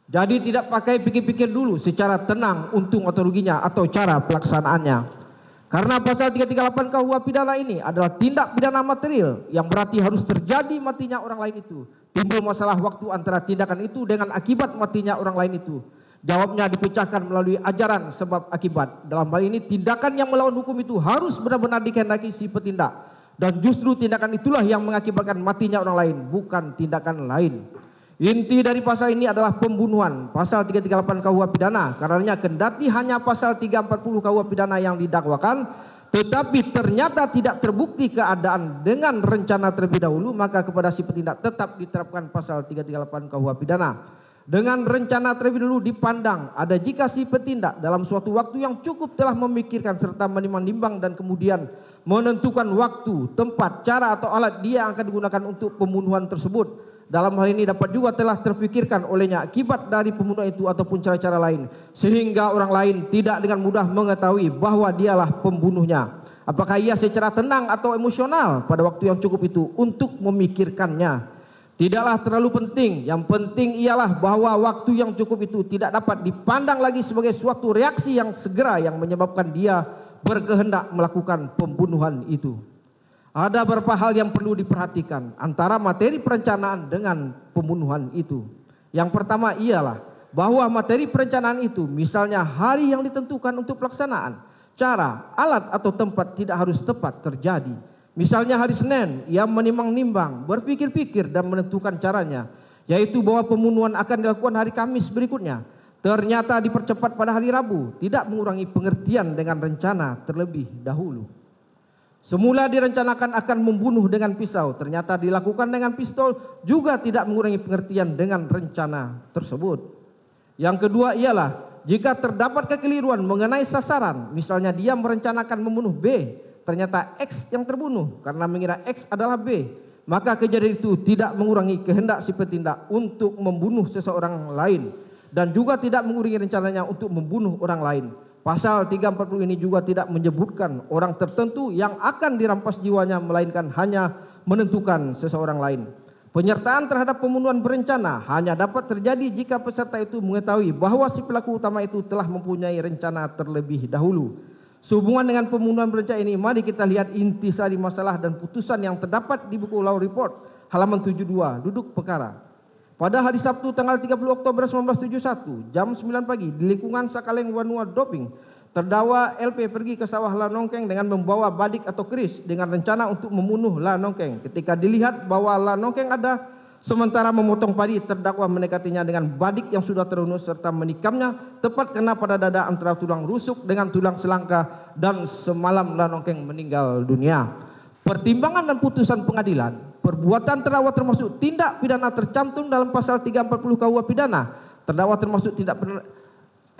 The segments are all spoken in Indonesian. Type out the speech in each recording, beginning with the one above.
Jadi tidak pakai pikir-pikir dulu secara tenang untung atau ruginya atau cara pelaksanaannya. Karena pasal 338 KUH pidana ini adalah tindak pidana material yang berarti harus terjadi matinya orang lain itu. Timbul masalah waktu antara tindakan itu dengan akibat matinya orang lain itu. Jawabnya dipecahkan melalui ajaran sebab akibat. Dalam hal ini tindakan yang melawan hukum itu harus benar-benar dikehendaki si petindak. Dan justru tindakan itulah yang mengakibatkan matinya orang lain, bukan tindakan lain. Inti dari pasal ini adalah pembunuhan, pasal 338 KUH pidana. Karenanya kendati hanya pasal 340 KUH pidana yang didakwakan, tetapi ternyata tidak terbukti keadaan dengan rencana terlebih dahulu, maka kepada si petindak tetap diterapkan pasal 338 KUH pidana. Dengan rencana terlebih dahulu dipandang ada jika si petindak dalam suatu waktu yang cukup telah memikirkan serta menimbang-nimbang dan kemudian menentukan waktu, tempat, cara atau alat dia yang akan digunakan untuk pembunuhan tersebut. Dalam hal ini dapat juga telah terfikirkan olehnya akibat dari pembunuhan itu ataupun cara-cara lain, sehingga orang lain tidak dengan mudah mengetahui bahwa dialah pembunuhnya. Apakah ia secara tenang atau emosional pada waktu yang cukup itu untuk memikirkannya? Tidaklah terlalu penting. Yang penting ialah bahwa waktu yang cukup itu tidak dapat dipandang lagi sebagai suatu reaksi yang segera yang menyebabkan dia berkehendak melakukan pembunuhan itu. Ada beberapa hal yang perlu diperhatikan antara materi perencanaan dengan pembunuhan itu. Yang pertama ialah bahwa materi perencanaan itu misalnya hari yang ditentukan untuk pelaksanaan, cara, alat atau tempat tidak harus tepat terjadi. Misalnya hari Senin, ia menimbang-nimbang, berpikir-pikir dan menentukan caranya, yaitu bahwa pembunuhan akan dilakukan hari Kamis berikutnya. Ternyata dipercepat pada hari Rabu, tidak mengurangi pengertian dengan rencana terlebih dahulu. Semula direncanakan akan membunuh dengan pisau, ternyata dilakukan dengan pistol, juga tidak mengurangi pengertian dengan rencana tersebut. Yang kedua ialah jika terdapat kekeliruan mengenai sasaran, misalnya dia merencanakan membunuh B, ternyata X yang terbunuh karena mengira X adalah B, maka kejadian itu tidak mengurangi kehendak si petindak untuk membunuh seseorang lain dan juga tidak mengurangi rencananya untuk membunuh orang lain. Pasal 340 ini juga tidak menyebutkan orang tertentu yang akan dirampas jiwanya, melainkan hanya menentukan seseorang lain. Penyertaan terhadap pembunuhan berencana hanya dapat terjadi jika peserta itu mengetahui bahwa si pelaku utama itu telah mempunyai rencana terlebih dahulu. Sehubungan dengan pembunuhan berencana ini, mari kita lihat intisari masalah dan putusan yang terdapat di buku Law Report halaman 72, duduk perkara. Pada hari Sabtu tanggal 30 Oktober 1971, jam 9 pagi di lingkungan Sakaleng Wanua Doping, terdakwa LP pergi ke sawah Lanongkeng dengan membawa badik atau keris dengan rencana untuk membunuh Lanongkeng. Ketika dilihat bahwa Lanongkeng ada, sementara memotong padi, terdakwa mendekatinya dengan badik yang sudah terhunus serta menikamnya tepat kena pada dada antara tulang rusuk dengan tulang selangka, dan semalam Lanongkeng meninggal dunia. Pertimbangan dan putusan pengadilan, perbuatan terdakwa termasuk tindak pidana tercantum dalam pasal 340 KUH pidana. Terdakwa termasuk tindak pidana,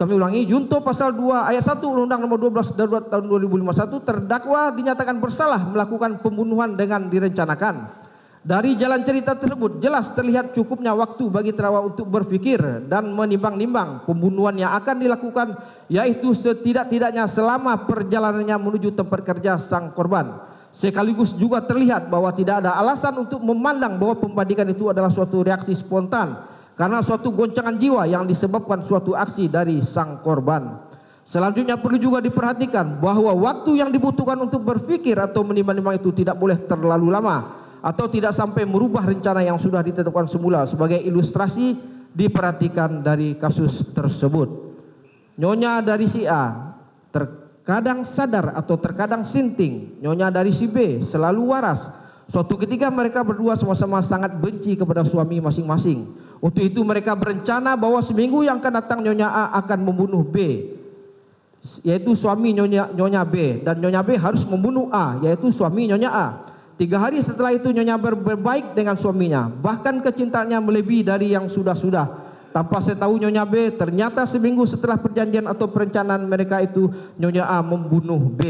kami ulangi, junto pasal 2 ayat 1 Undang-Undang nomor 12 tahun 2051, terdakwa dinyatakan bersalah melakukan pembunuhan dengan direncanakan. Dari jalan cerita tersebut jelas terlihat cukupnya waktu bagi terdakwa untuk berpikir dan menimbang-nimbang pembunuhan yang akan dilakukan, yaitu setidak-tidaknya selama perjalanannya menuju tempat kerja sang korban. Sekaligus juga terlihat bahwa tidak ada alasan untuk memandang bahwa pembadikan itu adalah suatu reaksi spontan karena suatu goncangan jiwa yang disebabkan suatu aksi dari sang korban. Selanjutnya perlu juga diperhatikan bahwa waktu yang dibutuhkan untuk berpikir atau menimbang-nimbang itu tidak boleh terlalu lama atau tidak sampai merubah rencana yang sudah ditentukan semula. Sebagai ilustrasi diperhatikan dari kasus tersebut. Nyonya dari si A terkadang sadar atau terkadang sinting. Nyonya dari si B selalu waras. Suatu ketika mereka berdua sama-sama sangat benci kepada suami masing-masing. Untuk itu mereka berencana bahwa seminggu yang akan datang Nyonya A akan membunuh B, yaitu suami Nyonya B, dan Nyonya B harus membunuh A, yaitu suami Nyonya A. 3 hari setelah itu Nyonya berbaik dengan suaminya, bahkan kecintaannya melebihi dari yang sudah-sudah. Tanpa saya tahu Nyonya B, ternyata seminggu setelah perjanjian atau perencanaan mereka itu, Nyonya A membunuh B.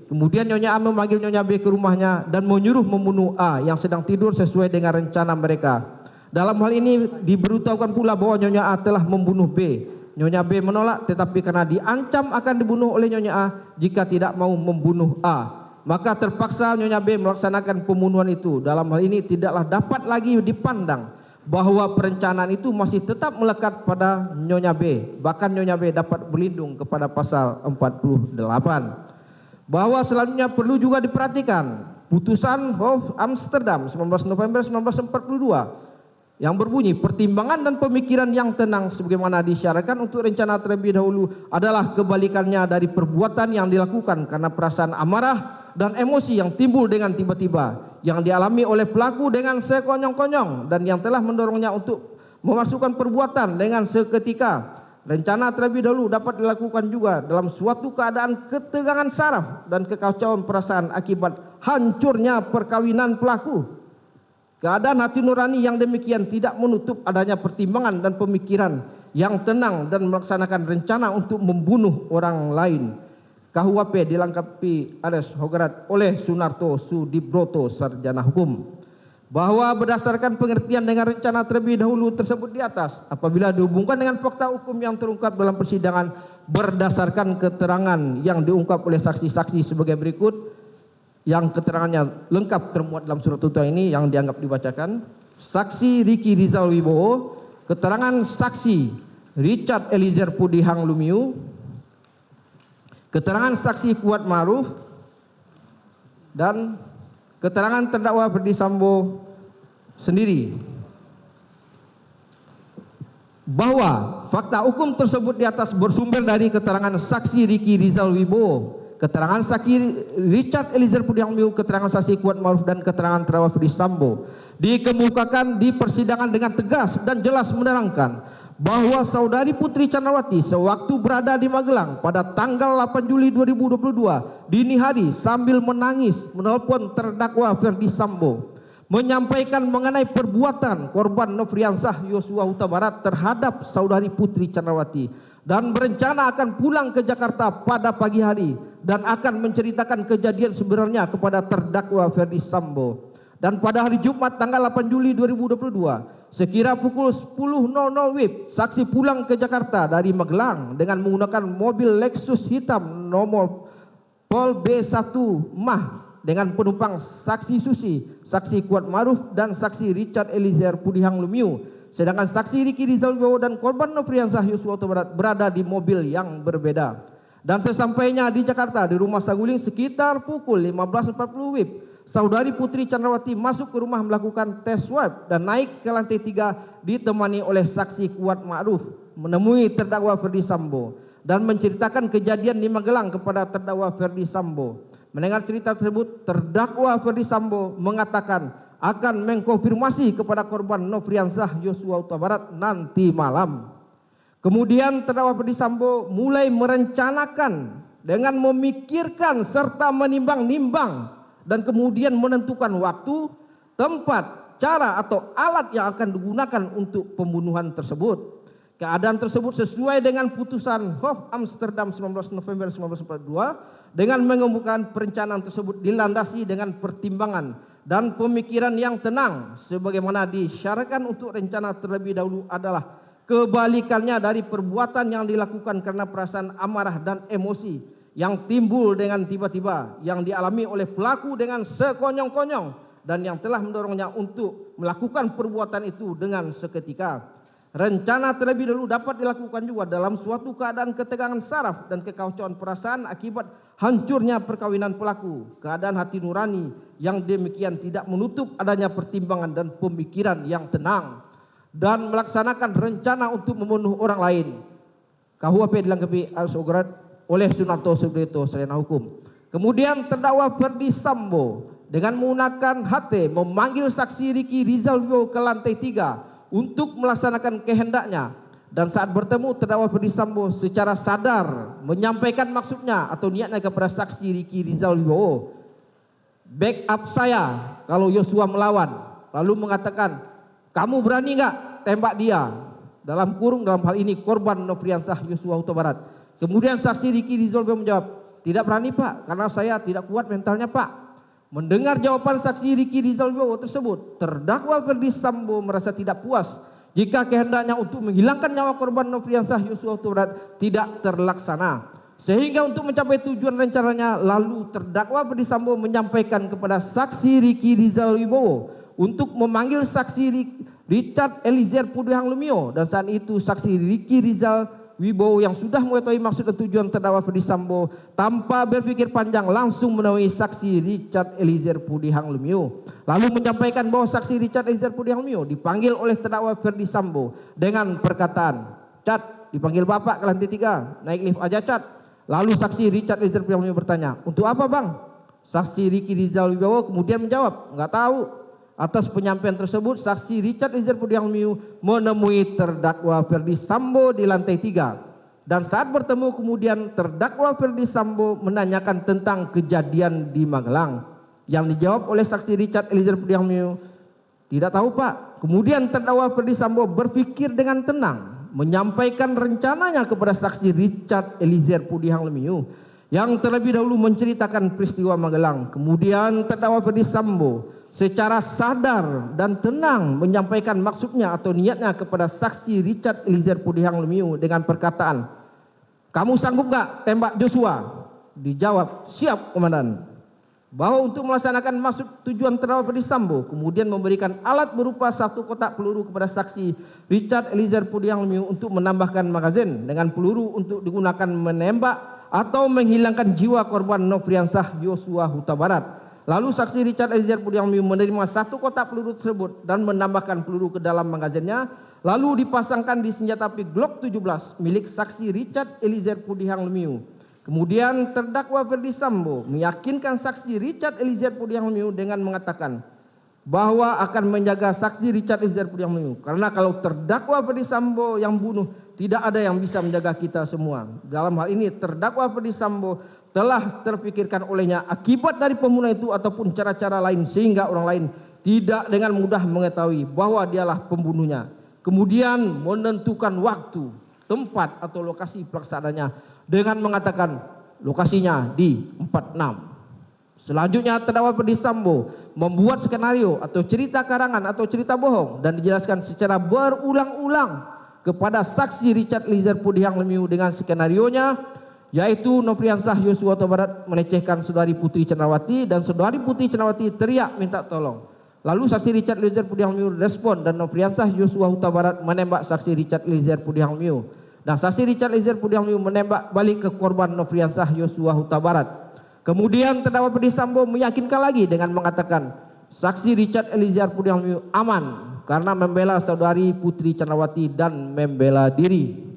Kemudian Nyonya A memanggil Nyonya B ke rumahnya dan menyuruh membunuh A yang sedang tidur sesuai dengan rencana mereka. Dalam hal ini diberitahukan pula bahwa Nyonya A telah membunuh B. Nyonya B menolak, tetapi karena diancam akan dibunuh oleh Nyonya A jika tidak mau membunuh A, maka terpaksa Nyonya B melaksanakan pembunuhan itu. Dalam hal ini tidaklah dapat lagi dipandang bahwa perencanaan itu masih tetap melekat pada Nyonya B. Bahkan Nyonya B dapat berlindung kepada pasal 48. Bahwa selanjutnya perlu juga diperhatikan putusan Hof Amsterdam 19 November 1942 yang berbunyi pertimbangan dan pemikiran yang tenang sebagaimana disyaratkan untuk rencana terlebih dahulu adalah kebalikannya dari perbuatan yang dilakukan karena perasaan amarah dan emosi yang timbul dengan tiba-tiba yang dialami oleh pelaku dengan sekonyong-konyong dan yang telah mendorongnya untuk memasukkan perbuatan dengan seketika. Rencana terlebih dahulu dapat dilakukan juga dalam suatu keadaan ketegangan saraf dan kekacauan perasaan akibat hancurnya perkawinan pelaku. Keadaan hati nurani yang demikian tidak menutup adanya pertimbangan dan pemikiran yang tenang dan melaksanakan rencana untuk membunuh orang lain. KUHP dilengkapi alias Hograt oleh Sunarto Sudibroto, Sarjana Hukum. Bahwa berdasarkan pengertian dengan rencana terlebih dahulu tersebut di atas, apabila dihubungkan dengan fakta hukum yang terungkap dalam persidangan berdasarkan keterangan yang diungkap oleh saksi-saksi sebagai berikut, yang keterangannya lengkap termuat dalam surat tuntutan ini yang dianggap dibacakan. Saksi Riki Rizal Wibowo, keterangan saksi Richard Eliezer Pudihang Lumiu, keterangan saksi Kuat Ma'ruf, dan keterangan terdakwa Ferdy Sambo sendiri. Bahwa fakta hukum tersebut di atas bersumber dari keterangan saksi Riki Rizal Wibowo, keterangan saksi Richard Eliezer Pudihang Lumiu, keterangan saksi Kuat Ma'ruf, dan keterangan terdakwa Ferdy Sambo dikemukakan di persidangan dengan tegas dan jelas menerangkan bahwa saudari Putri Candrawati sewaktu berada di Magelang pada tanggal 8 Juli 2022 dini hari sambil menangis menelpon terdakwa Ferdy Sambo menyampaikan mengenai perbuatan korban Nofriansah Yosua Huta Barat terhadap saudari Putri Candrawati dan berencana akan pulang ke Jakarta pada pagi hari dan akan menceritakan kejadian sebenarnya kepada terdakwa Ferdy Sambo. Dan pada hari Jumat tanggal 8 Juli 2022 sekira pukul 10.00 WIB, saksi pulang ke Jakarta dari Magelang dengan menggunakan mobil Lexus hitam nomor Pol B1 Mah dengan penumpang saksi Susi, saksi Kuat Ma'ruf, dan saksi Richard Eliezer Pudihang Lumiu. Sedangkan saksi Riki Rizal Wibowo dan korban Nofriansah Yosua Huta Barat berada di mobil yang berbeda. Dan sesampainya di Jakarta di rumah Saguling sekitar pukul 15.40 WIB, saudari Putri Candrawati masuk ke rumah melakukan tes swab dan naik ke lantai 3 ditemani oleh saksi Kuat Ma'ruf menemui terdakwa Ferdy Sambo dan menceritakan kejadian di Magelang kepada terdakwa Ferdy Sambo. Mendengar cerita tersebut, terdakwa Ferdy Sambo mengatakan akan mengkonfirmasi kepada korban Nofriansah Yosua Huta Barat nanti malam. Kemudian terdakwa Ferdy Sambo mulai merencanakan dengan memikirkan serta menimbang-nimbang dan kemudian menentukan waktu, tempat, cara atau alat yang akan digunakan untuk pembunuhan tersebut. Keadaan tersebut sesuai dengan putusan Hof Amsterdam 19 November 1942 dengan mengemukakan perencanaan tersebut dilandasi dengan pertimbangan dan pemikiran yang tenang sebagaimana disyaratkan untuk rencana terlebih dahulu adalah kebalikannya dari perbuatan yang dilakukan karena perasaan amarah dan emosi yang timbul dengan tiba-tiba yang dialami oleh pelaku dengan sekonyong-konyong dan yang telah mendorongnya untuk melakukan perbuatan itu dengan seketika. Rencana terlebih dahulu dapat dilakukan juga dalam suatu keadaan ketegangan saraf dan kekacauan perasaan akibat hancurnya perkawinan pelaku. Keadaan hati nurani yang demikian tidak menutup adanya pertimbangan dan pemikiran yang tenang dan melaksanakan rencana untuk membunuh orang lain. KUHP dilengkapi oleh Sunarto Sudibroto, Sarjana Hukum. Kemudian terdakwa Ferdy Sambo dengan menggunakan HT memanggil saksi Riki Rizal Wibowo ke lantai 3 untuk melaksanakan kehendaknya, dan saat bertemu terdakwa Ferdy Sambo secara sadar menyampaikan maksudnya atau niatnya kepada saksi Riki Rizal Wibowo, backup saya kalau Yosua melawan, lalu mengatakan, kamu berani nggak tembak dia, dalam kurung dalam hal ini korban Nofriansah Yosua Huta Barat. Kemudian saksi Riki Rizal Wibowo menjawab, tidak berani Pak, karena saya tidak kuat mentalnya Pak. Mendengar jawaban saksi Riki Rizal Wibowo tersebut, terdakwa Ferdy Sambo merasa tidak puas jika kehendaknya untuk menghilangkan nyawa korban Nofriansah Yosua Huta Barat tidak terlaksana. Sehingga untuk mencapai tujuan rencananya, lalu terdakwa Ferdy Sambo menyampaikan kepada saksi Riki Rizal Wibowo untuk memanggil saksi Richard Eliezer Pudihang Lumiu, dan saat itu saksi Ricky Rizal Wibowo yang sudah mengetahui maksud dan tujuan terdakwa Ferdi Sambo tanpa berpikir panjang langsung menemui saksi Richard Eliezer Pudihang Lumiu, lalu menyampaikan bahwa saksi Richard Eliezer Pudihang Lumiu dipanggil oleh terdakwa Ferdi Sambo dengan perkataan, "Cat, dipanggil Bapak ke lantai 3, naik lift aja Cat." Lalu saksi Richard Eliezer Pudihang Lumiu bertanya, "Untuk apa Bang?" Saksi Ricky Rizal Wibowo kemudian menjawab, "Enggak tahu." Atas penyampaian tersebut, saksi Richard Eliezer Pudihang Lumiu menemui terdakwa Ferdi Sambo di lantai 3. Dan saat bertemu kemudian terdakwa Ferdi Sambo menanyakan tentang kejadian di Magelang. Yang dijawab oleh saksi Richard Eliezer Pudihang Lumiu, "Tidak tahu Pak." Kemudian terdakwa Ferdi Sambo berpikir dengan tenang, menyampaikan rencananya kepada saksi Richard Eliezer Pudihang Lumiu yang terlebih dahulu menceritakan peristiwa Magelang. Kemudian terdakwa Ferdi Sambo secara sadar dan tenang menyampaikan maksudnya atau niatnya kepada saksi Richard Eliezer Pudihang Lumiu dengan perkataan, "Kamu sanggup gak tembak Joshua?" Dijawab, "Siap Komandan." Bahwa untuk melaksanakan maksud tujuan terdakwa Ferdi Sambo kemudian memberikan alat berupa 1 kotak peluru kepada saksi Richard Eliezer Pudihang Lumiu untuk menambahkan magazin dengan peluru untuk digunakan menembak atau menghilangkan jiwa korban Nofriansah Yosua Huta Barat. Lalu saksi Richard Eliezer Pudihang Lumiu menerima 1 kotak peluru tersebut dan menambahkan peluru ke dalam magazinnya, lalu dipasangkan di senjata api Glock 17 milik saksi Richard Eliezer Pudihang Lumiu. Kemudian terdakwa Ferdi Sambo meyakinkan saksi Richard Eliezer Pudihang Lumiu dengan mengatakan bahwa akan menjaga saksi Richard Eliezer Pudihang Lumiu, karena kalau terdakwa Ferdi Sambo yang bunuh, tidak ada yang bisa menjaga kita semua. Dalam hal ini terdakwa Ferdi Sambo telah terpikirkan olehnya akibat dari pembunuhan itu ataupun cara-cara lain sehingga orang lain tidak dengan mudah mengetahui bahwa dialah pembunuhnya. Kemudian menentukan waktu, tempat atau lokasi pelaksanaannya dengan mengatakan lokasinya di 46. Selanjutnya terdakwa Ferdi Sambo membuat skenario atau cerita karangan atau cerita bohong dan dijelaskan secara berulang-ulang kepada saksi Richard Eliezer Pudihang Lumiu dengan skenarionya, yaitu Nofriansah Yosua Huta Barat melecehkan saudari Putri Cendrawati dan saudari Putri Cendrawati teriak minta tolong. Lalu saksi Richard Eliezer Pudihang Lumiu respon dan Nofriansah Yosua Huta Barat menembak saksi Richard Eliezer Pudihang Lumiu. Dan saksi Richard Eliezer Pudihang Lumiu menembak balik ke korban Nofriansah Yosua Huta Barat. Kemudian terdakwa Ferdi Sambo meyakinkan lagi dengan mengatakan saksi Richard Eliezer Pudihang Lumiu aman karena membela saudari Putri Cendrawati dan membela diri.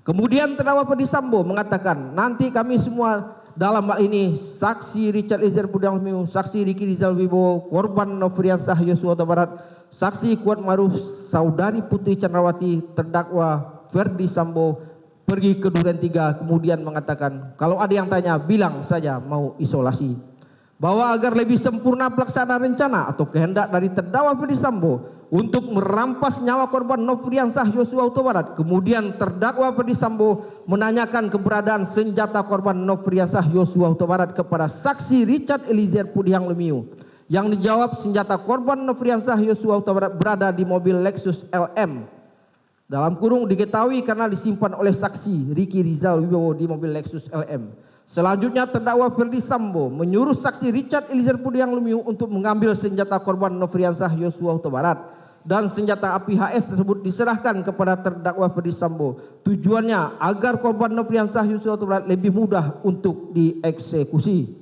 Kemudian terdakwa Ferdi Sambo mengatakan, nanti kami semua dalam hal ini saksi Richard Eliezer Pudihang Lumiu, saksi Ricky Rizal Wibowo, korban Nofriansah Yosua Huta Barat, saksi Kuat Maruf, saudari Putri Cendrawati, terdakwa Ferdi Sambo pergi ke Duren 3 kemudian mengatakan, kalau ada yang tanya bilang saja mau isolasi. Bahwa agar lebih sempurna pelaksanaan rencana atau kehendak dari terdakwa Ferdi Sambo untuk merampas nyawa korban Nofriansah Yosua Huta Barat, kemudian terdakwa Ferdi Sambo menanyakan keberadaan senjata korban Nofriansah Yosua Huta Barat kepada saksi Richard Eliezer Pudihang Lumiu. Yang dijawab senjata korban Nofriansah Yosua Huta Barat berada di mobil Lexus LM. Dalam kurung diketahui karena disimpan oleh saksi Ricky Rizal Wibowo di mobil Lexus LM. Selanjutnya terdakwa Ferdi Sambo menyuruh saksi Richard Eliezer Pudihang Lumiu untuk mengambil senjata korban Nofriansah Yosua Huta Barat dan senjata api HS tersebut diserahkan kepada terdakwa Ferdi Sambo. Tujuannya agar korban Nofriansah Yosua Huta Barat lebih mudah untuk dieksekusi.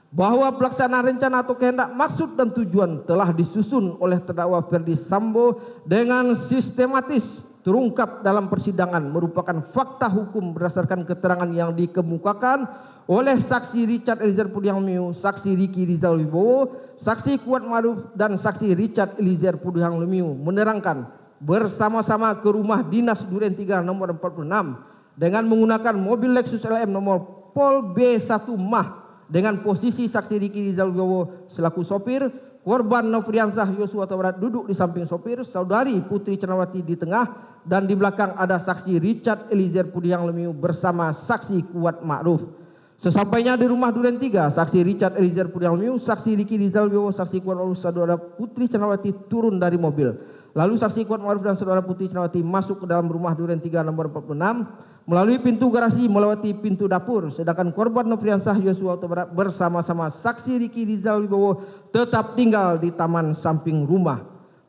Bahwa pelaksanaan rencana atau kehendak maksud dan tujuan telah disusun oleh terdakwa Ferdi Sambo dengan sistematis terungkap dalam persidangan merupakan fakta hukum berdasarkan keterangan yang dikemukakan oleh saksi Richard Eliezer Pudihang Lumiu, saksi Ricky Rizal Wibowo, saksi Kuat Maruf dan saksi Richard Eliezer Pudihang Lumiu menerangkan bersama-sama ke rumah dinas Duren 3 nomor 46 dengan menggunakan mobil Lexus LM nomor Pol B1 Mah dengan posisi saksi Ricky Rizal Wibowo selaku sopir, korban Nofriansah Yosua Huta Barat duduk di samping sopir, saudari Putri Cendrawati di tengah, dan di belakang ada saksi Richard Eliezer Pudihang Lumiu bersama saksi Kuat Ma'ruf. Sesampainya di rumah Duren 3, saksi Richard Eliezer Pudihang Lumiu, saksi Ricky Rizal Wibowo, saksi Kuat Ma'ruf, saudara Putri Cendrawati turun dari mobil. Lalu saksi Kuat Ma'ruf dan saudara Putri Cendrawati masuk ke dalam rumah Duren 3 nomor 46 melalui pintu garasi melewati pintu dapur, sedangkan korban Nofriansah Yosua Huta Barat bersama-sama saksi Ricky Rizal Wibowo tetap tinggal di taman samping rumah.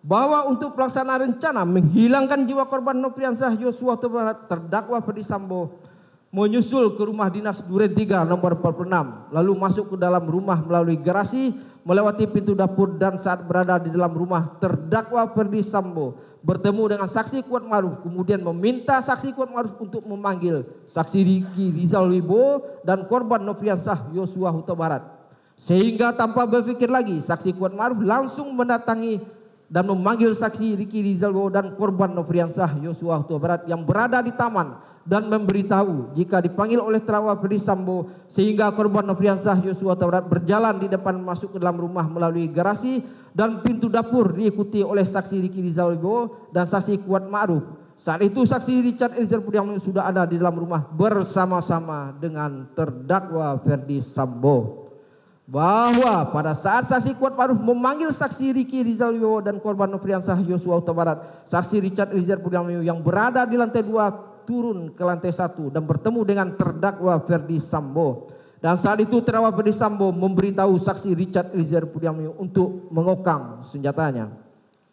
bahwa untuk pelaksanaan rencana menghilangkan jiwa korban Nofriansah Yosua Huta Barat, terdakwa Ferdi Sambo menyusul ke rumah dinas Duren 3 nomor 46, lalu masuk ke dalam rumah melalui garasi, melewati pintu dapur, dan saat berada di dalam rumah, terdakwa Ferdi Sambo bertemu dengan saksi Kuat Maruf, kemudian meminta saksi Kuat Maruf untuk memanggil saksi Riki Rizal Wibowo dan korban Nofriansah Yosua Huta Barat. Sehingga tanpa berpikir lagi, saksi Kuat Maruf langsung mendatangi dan memanggil saksi Riki Rizal Wibowo dan korban Nofriansah Yosua Huta Barat yang berada di taman, dan memberitahu jika dipanggil oleh terdakwa Ferdi Sambo, sehingga korban Nofriansah Yosua Huta Barat berjalan di depan masuk ke dalam rumah melalui garasi dan pintu dapur, diikuti oleh saksi Riki Rizal Wibowo dan saksi Kuat Maruf. Saat itu saksi Richard Eliezer Pudiang sudah ada di dalam rumah bersama-sama dengan terdakwa Ferdi Sambo. Bahwa pada saat saksi Kuat Maruf memanggil saksi Riki Rizal Wibowo dan korban Nofriansah Yosua Huta Barat, saksi Richard Eliezer Pudiang yang berada di lantai 2 turun ke lantai 1 dan bertemu dengan terdakwa Ferdi Sambo. Dan saat itu terdakwa Ferdi Sambo memberitahu saksi Richard Eliezer Pudiang untuk mengokang senjatanya.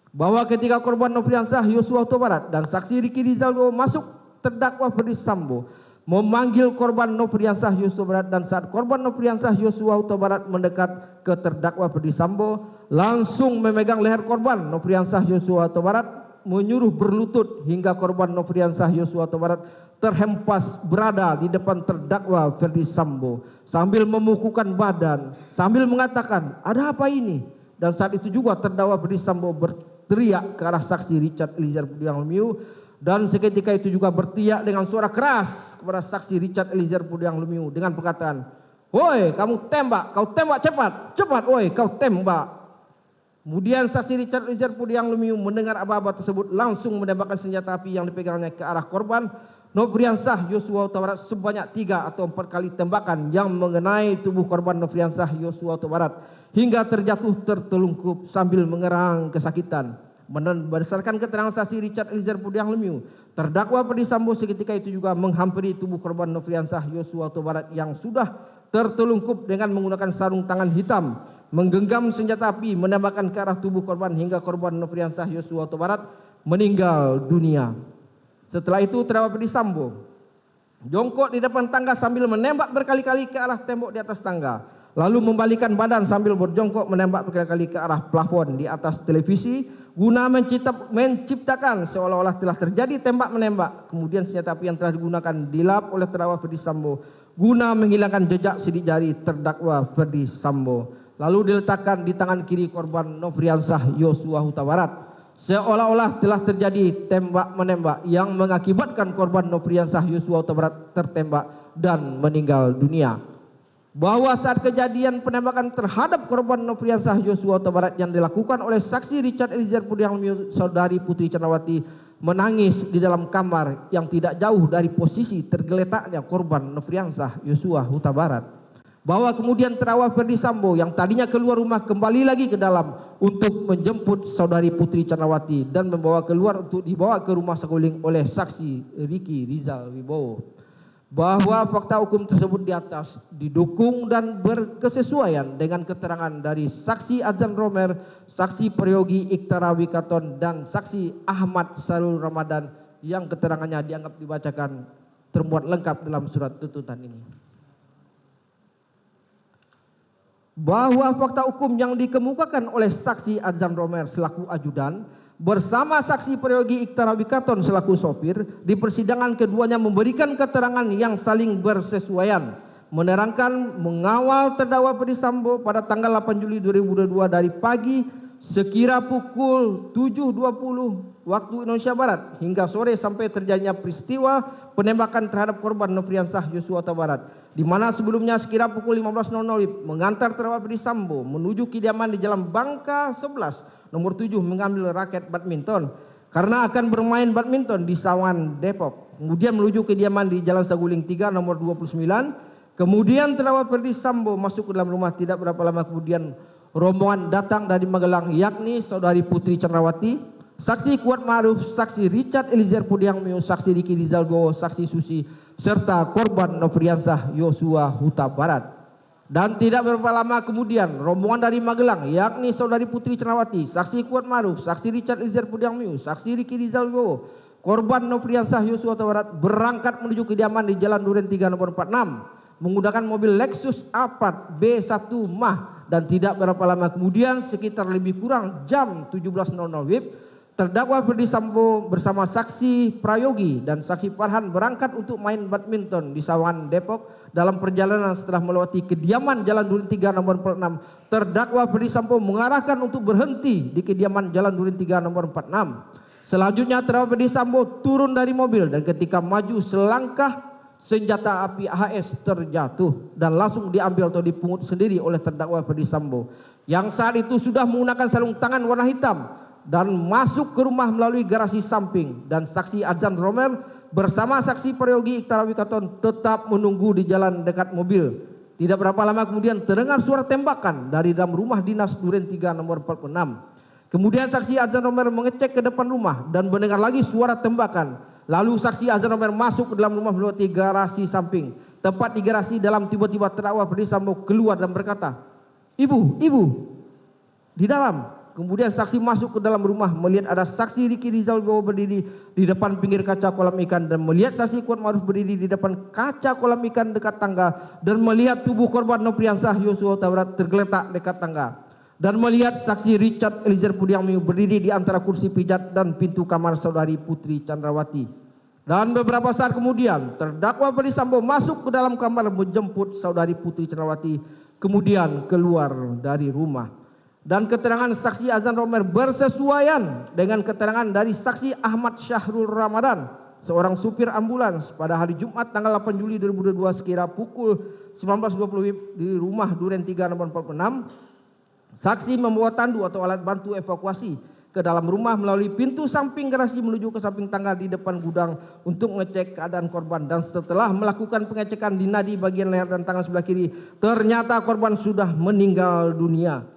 Bahwa ketika korban Nofriansah Yosua Huta Barat dan saksi Riki Rizal Wibowo masuk, terdakwa Ferdi Sambo memanggil korban Nofriansah Yosua Barat, dan saat korban Nofriansah Yosua Huta Barat mendekat ke terdakwa Ferdi Sambo, langsung memegang leher korban Nofriansah Yosua Huta Barat, menyuruh berlutut hingga korban Nofriansah Yosua Huta Barat terhempas berada di depan terdakwa Ferdi Sambo sambil memukukan badan, sambil mengatakan, "Ada apa ini?" Dan saat itu juga terdakwa Ferdi Sambo berteriak ke arah saksi Richard Eliezer Pudiang Lumiu, dan seketika itu juga berteriak dengan suara keras kepada saksi Richard Eliezer Pudiang Lumiu dengan perkataan, "Woi, kamu tembak, kau tembak cepat, cepat, woi, kau tembak." Kemudian saksi Richard Eliezer Pudiang Lumiu mendengar aba-aba tersebut, langsung menembakkan senjata api yang dipegangnya ke arah korban Nofriansah Yosua Huta Barat sebanyak 3 atau 4 kali tembakan yang mengenai tubuh korban Nofriansah Yosua Huta Barat hingga terjatuh tertelungkup sambil mengerang kesakitan. Berdasarkan keterangan saksi Richard Eliezer Pudiang Lumiu, terdakwa Ferdi Sambo seketika itu juga menghampiri tubuh korban Nofriansah Yosua Huta Barat yang sudah tertelungkup dengan menggunakan sarung tangan hitam, menggenggam senjata api, menembakkan ke arah tubuh korban hingga korban Nofriansah Yosua Huta Barat meninggal dunia. Setelah itu terdakwa Ferdi Sambo jongkok di depan tangga sambil menembak berkali-kali ke arah tembok di atas tangga, lalu membalikan badan sambil berjongkok menembak berkali-kali ke arah plafon di atas televisi guna menciptakan seolah-olah telah terjadi tembak-menembak. Kemudian senjata api yang telah digunakan dilap oleh terdakwa Ferdi Sambo guna menghilangkan jejak sidik jari terdakwa Ferdi Sambo, lalu diletakkan di tangan kiri korban Nofriansah Yosua Huta Barat, seolah-olah telah terjadi tembak-menembak yang mengakibatkan korban Nofriansah Yosua Huta Barat tertembak dan meninggal dunia. Bahwa saat kejadian penembakan terhadap korban Nofriansah Yosua Huta Barat yang dilakukan oleh saksi Richard Eliezer Pudiang Lumiu, saudari Putri Candrawati menangis di dalam kamar yang tidak jauh dari posisi tergeletaknya korban Nofriansah Yosua Huta Barat. Bahwa kemudian terdakwa Ferdi Sambo yang tadinya keluar rumah kembali lagi ke dalam untuk menjemput saudari Putri Candrawati dan membawa keluar untuk dibawa ke rumah saguling oleh saksi Riki Rizal Wibowo. Bahwa fakta hukum tersebut di atas didukung dan berkesesuaian dengan keterangan dari saksi Adzan Romer, saksi Priyogi Iktara Wikaton, dan saksi Ahmad Sarul Ramadan yang keterangannya dianggap dibacakan termuat lengkap dalam surat tuntutan ini. Bahwa fakta hukum yang dikemukakan oleh saksi Adzan Romer selaku ajudan bersama saksi Priyogi Iktara Wikaton selaku sopir di persidangan, keduanya memberikan keterangan yang saling bersesuaian, menerangkan mengawal terdakwa Ferdi Sambo pada tanggal 8 Juli 2022 dari pagi sekira pukul 7.20 waktu Indonesia Barat hingga sore sampai terjadinya peristiwa penembakan terhadap korban Nofriansah Yosua Huta Barat, di mana sebelumnya sekira pukul 15.00 mengantar terdakwa Ferdi Sambo menuju kediaman di Jalan Bangka 11 nomor 7 mengambil raket badminton karena akan bermain badminton di Sawan, Depok. Kemudian menuju kediaman di Jalan Saguling 3 nomor 29. Kemudian terdakwa Ferdi Sambo masuk ke dalam rumah. Tidak berapa lama kemudian rombongan datang dari Magelang, yakni saudari Putri Candrawati, saksi Kuat Maruf, saksi Richard Eliezer Pudiang Lumiu, saksi Riki Rizal Wibowo, saksi Susi, serta korban Nofriansah Yosua Huta Barat. Dan tidak berapa lama kemudian rombongan dari Magelang, yakni saudari Putri Cenrawati, saksi Kuat Maruf, saksi Richard Eliezer Pudiang-Lumiu, saksi Ricky Rizal Wibowo, korban Nofriansah Yosua Huta Barat berangkat menuju kediaman di Jalan Duren 3 nomor 46 menggunakan mobil Lexus Alphard B1 Mah, dan tidak berapa lama kemudian sekitar lebih kurang jam 17.00 WIB terdakwa Ferdy Sambo bersama saksi Prayogi dan saksi Farhan berangkat untuk main badminton di Sawangan Depok. Dalam perjalanan setelah melewati kediaman Jalan Duren 3 nomor 46, terdakwa Ferdy Sambo mengarahkan untuk berhenti di kediaman Jalan Duren 3 nomor 46. Selanjutnya terdakwa Ferdy Sambo turun dari mobil dan ketika maju selangkah senjata api HS terjatuh dan langsung diambil atau dipungut sendiri oleh terdakwa Ferdy Sambo yang saat itu sudah menggunakan sarung tangan warna hitam dan masuk ke rumah melalui garasi samping. Dan saksi Azan Romer bersama saksi Prayogi Iktarawi Katon tetap menunggu di jalan dekat mobil. Tidak berapa lama kemudian terdengar suara tembakan dari dalam rumah dinas Duren 3 nomor 46. Kemudian saksi Azan Romer mengecek ke depan rumah dan mendengar lagi suara tembakan. Lalu saksi Azan Romer masuk ke dalam rumah melalui garasi samping. Tepat di garasi dalam tiba-tiba terdakwa Ferdy Sambo keluar dan berkata, "Ibu, ibu," di dalam. Kemudian saksi masuk ke dalam rumah melihat ada saksi Ricky Rizal Wibowo berdiri di depan pinggir kaca kolam ikan dan melihat saksi Kuat Maruf berdiri di depan kaca kolam ikan dekat tangga dan melihat tubuh korban Nofriansah Yosua Huta Barat tergeletak dekat tangga dan melihat saksi Richard Eliezer Pudiang-Lumiu berdiri di antara kursi pijat dan pintu kamar saudari Putri Chandrawati. Dan beberapa saat kemudian terdakwa Ferdy Sambo masuk ke dalam kamar menjemput saudari Putri Chandrawati kemudian keluar dari rumah. Dan keterangan saksi Azan Romer bersesuaian dengan keterangan dari saksi Ahmad Syahrul Ramadan, seorang supir ambulans pada hari Jumat tanggal 8 Juli 2022 sekira pukul 19.20 WIB di rumah Duren 3 nomor 46. Saksi membawa tandu atau alat bantu evakuasi ke dalam rumah melalui pintu samping garasi menuju ke samping tangga di depan gudang untuk mengecek keadaan korban, dan setelah melakukan pengecekan di nadi bagian leher dan tangan sebelah kiri ternyata korban sudah meninggal dunia.